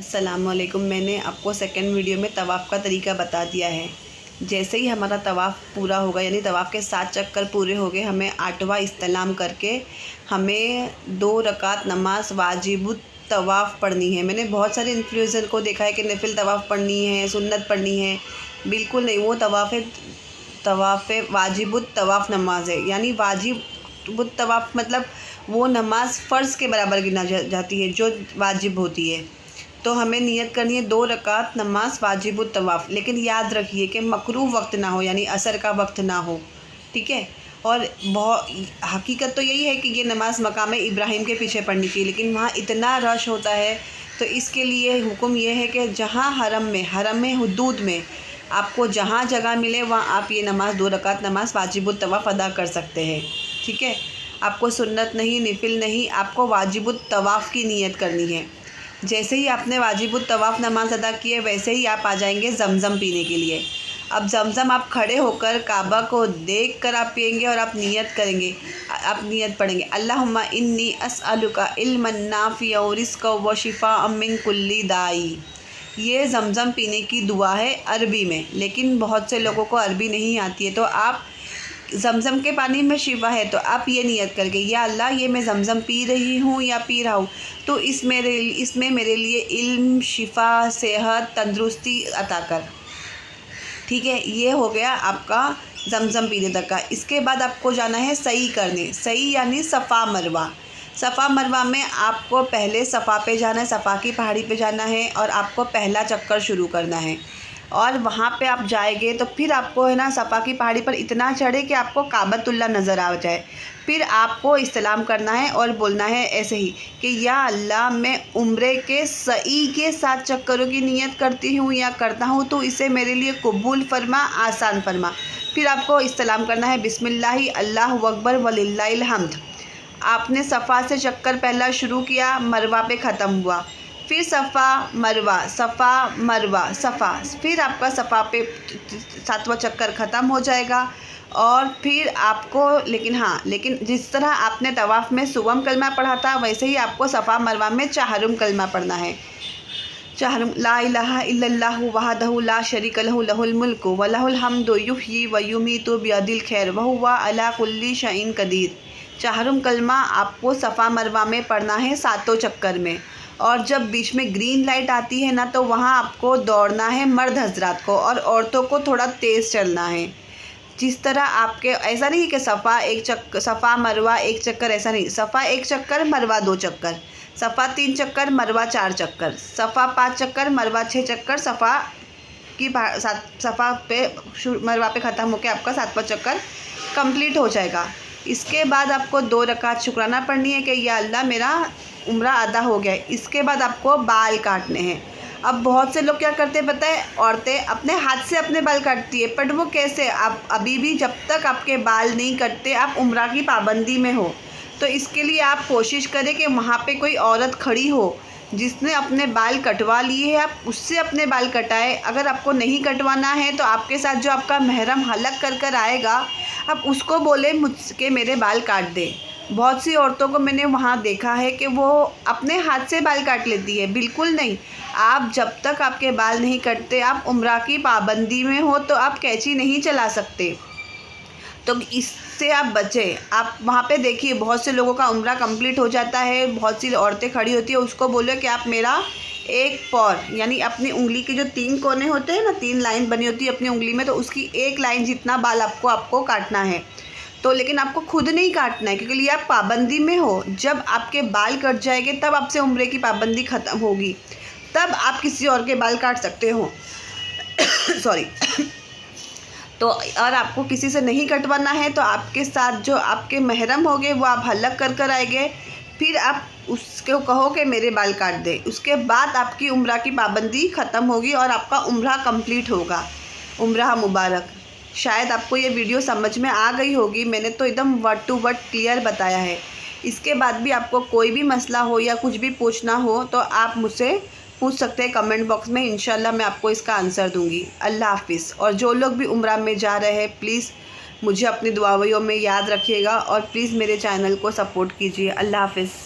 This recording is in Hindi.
अस्सलामुअलैकुम। मैंने आपको सेकंड वीडियो में तवाफ़ का तरीका बता दिया है। जैसे ही हमारा तवाफ़ पूरा होगा, यानी तवाफ़ के 7 चक्कर पूरे हो गए, हमें 8वां इस्तिलाम करके हमें 2 रकात नमाज वाजिबुत तवाफ़ पढ़नी है। मैंने बहुत सारे इन्फ्लुएंसर को देखा है कि नफिल तवाफ़ पढ़नी है, सुन्नत पढ़नी है। बिल्कुल नहीं, वो तवाफ़ वाजिबुत तवाफ़ नमाज है। यानी वाजिबुत तवाफ़ मतलब वो नमाज फ़र्ज़ के बराबर गिना जाती है जो वाजिब होती है। तो हमें नियत करनी है 2 रकात नमाज वाजिबुत तवाफ़। लेकिन याद रखिए कि मकरूह वक्त ना हो, यानी असर का वक्त ना हो, ठीक है। और बहुत हकीकत तो यही है कि ये नमाज मकाम इब्राहिम के पीछे पढ़नी चाहिए, लेकिन वहाँ इतना रश होता है, तो इसके लिए हुक्म ये है कि जहाँ हरम में हुदूद में आपको जहाँ जगह मिले वहाँ आप ये नमाज 2 रकात नमाज वाजिबुत तवाफ़ अदा कर सकते हैं, ठीक है। आपको सुन्नत नहीं, नफिल नहीं, आपको वाजिबुत तवाफ़ की नियत करनी है। जैसे ही आपने वाजिबुत तवाफ़ नमाज अदा की है, वैसे ही आप आ जाएंगे ज़मज़म पीने के लिए। अब ज़मज़म आप खड़े होकर काबा को देख कर आप पिएंगे और आप नियत करेंगे, आप नियत पढ़ेंगे, अल्लाहुम्मा इन्नी अस्अलुका इल्मन नाफ़िअ व रिज़्क़न व शिफ़ाअम मिन कुल्ली दाई। ये ज़मज़म पीने की दुआ है अरबी में, लेकिन बहुत से लोगों को अरबी नहीं आती है। तो आप ज़मज़म के पानी में शिफा है, तो आप ये नियत करके, या अल्लाह ये मैं ज़मज़म पी रही हूँ या पी रहा हूँ, तो इसमें मेरे लिए इल्म, शिफा, सेहत, तंदुरुस्ती अता कर, ठीक है। ये हो गया आपका ज़मज़म पीने तक का। इसके बाद आपको जाना है सई करने। सई यानी सफ़ा मरवा। सफ़ा मरवा में आपको पहले सफ़ा पे जाना है, सफ़ा की पहाड़ी पे जाना है और आपको पहला चक्कर शुरू करना है। और वहाँ पे आप जाएंगे तो फिर आपको है ना सफ़ा की पहाड़ी पर इतना चढ़े कि आपको काबतुल्लाह नज़र आ जाए। फिर आपको इस्तिलाम करना है और बोलना है ऐसे ही कि या अल्लाह, मैं उम्रे के सई के 7 चक्करों की नियत करती हूँ या करता हूँ, तो इसे मेरे लिए कबूल फरमा, आसान फरमा। फिर आपको इस्तिलाम करना है बिस्मिल्लाहि अल्लाहु अकबर वलिल्लाहिल हम्द। आपने सफ़ा से चक्कर पहला शुरू किया, मरवा पे ख़त्म हुआ, फिर सफ़ा मरवा सफ़ा, फिर आपका सफ़ा पे 7वां चक्कर ख़त्म हो जाएगा। और फिर आपको लेकिन जिस तरह आपने तवाफ़ में सुवम कलमा पढ़ा था, वैसे ही आपको सफ़ा मरवा में चाहरुम कलमा पढ़ना है। चाहरुम ला इलाहा इल्लल्लाहु वहदहु ला शरीका लहु लहुल मुल्कु व लहुल हम्दु युहयी व युमीतु बियदिल खैर व हुवा अला कुल्ली शैइन कदीर। चाहरुम कलमा आपको सफ़ा मरवा में पढ़ना है 7 चक्कर में। और जब बीच में ग्रीन लाइट आती है ना, तो वहाँ आपको दौड़ना है मर्द हजरात को, और औरतों को थोड़ा तेज़ चलना है। जिस तरह आपके, ऐसा नहीं कि सफ़ा मरवा 1 चक्कर, ऐसा नहीं। सफ़ा 1 चक्कर, मरवा 2 चक्कर, सफ़ा 3 चक्कर, मरवा 4 चक्कर, सफ़ा 5 चक्कर, मरवा 6 चक्कर, सफ़ा पे मरवा पे ख़त्म होकर आपका 7वां चक्कर कंप्लीट हो जाएगा। इसके बाद आपको 2 रकात शुक्राना पढ़नी है कि या अल्लाह मेरा उम्रा अदा हो गया है। इसके बाद आपको बाल काटने हैं। अब बहुत से लोग क्या करते हैं पता है, औरतें अपने हाथ से अपने बाल काटती है, बट वो कैसे? आप अभी भी जब तक आपके बाल नहीं कटते, आप उम्रा की पाबंदी में हो। तो इसके लिए आप कोशिश करें कि वहाँ पे कोई औरत खड़ी हो जिसने अपने बाल कटवा लिए है, आप उससे अपने बाल कटाएं। अगर आपको नहीं कटवाना है तो आपके साथ जो आपका महरम हलक कर आएगा, आप उसको बोले मुझके मेरे बाल काट दे। बहुत सी औरतों को मैंने वहाँ देखा है कि वो अपने हाथ से बाल काट लेती है। बिल्कुल नहीं, आप जब तक आपके बाल नहीं कटते, आप उम्रा की पाबंदी में हो, तो आप कैंची नहीं चला सकते। तो इससे आप बचें। आप वहाँ पे देखिए बहुत से लोगों का उम्रा कंप्लीट हो जाता है, बहुत सी औरतें खड़ी होती है, उसको बोलो कि आप मेरा एक पौर, यानी अपनी उंगली के जो 3 कोने होते हैं ना, 3 लाइन बनी होती है अपनी उंगली में, तो उसकी 1 लाइन जितना बाल आपको काटना है। तो लेकिन आपको खुद नहीं काटना है, क्योंकि आप पाबंदी में हो। जब आपके बाल कट जाएंगे तब आपसे उम्रे की पाबंदी ख़त्म होगी, तब आप किसी और के बाल काट सकते हो। सॉरी। तो और आपको किसी से नहीं कटवाना है, तो आपके साथ जो आपके महरम होंगे वो आप हलक कर आएंगे। फिर आप उसको कहो कि मेरे बाल काट दे। उसके बाद आपकी उम्रा की पाबंदी ख़त्म होगी और आपका उम्रा कंप्लीट होगा। उम्रा मुबारक। शायद आपको ये वीडियो समझ में आ गई होगी, मैंने तो एकदम वर्ड टू वर्ड क्लियर बताया है। इसके बाद भी आपको कोई भी मसला हो या कुछ भी पूछना हो तो आप मुझसे पूछ सकते हैं कमेंट बॉक्स में। इंशाल्लाह मैं आपको इसका आंसर दूंगी। अल्लाह हाफिज़। और जो लोग भी उम्रा में जा रहे हैं, प्लीज़ मुझे अपनी दुआओं में याद रखिएगा और प्लीज़ मेरे चैनल को सपोर्ट कीजिए। अल्लाह हाफिज़।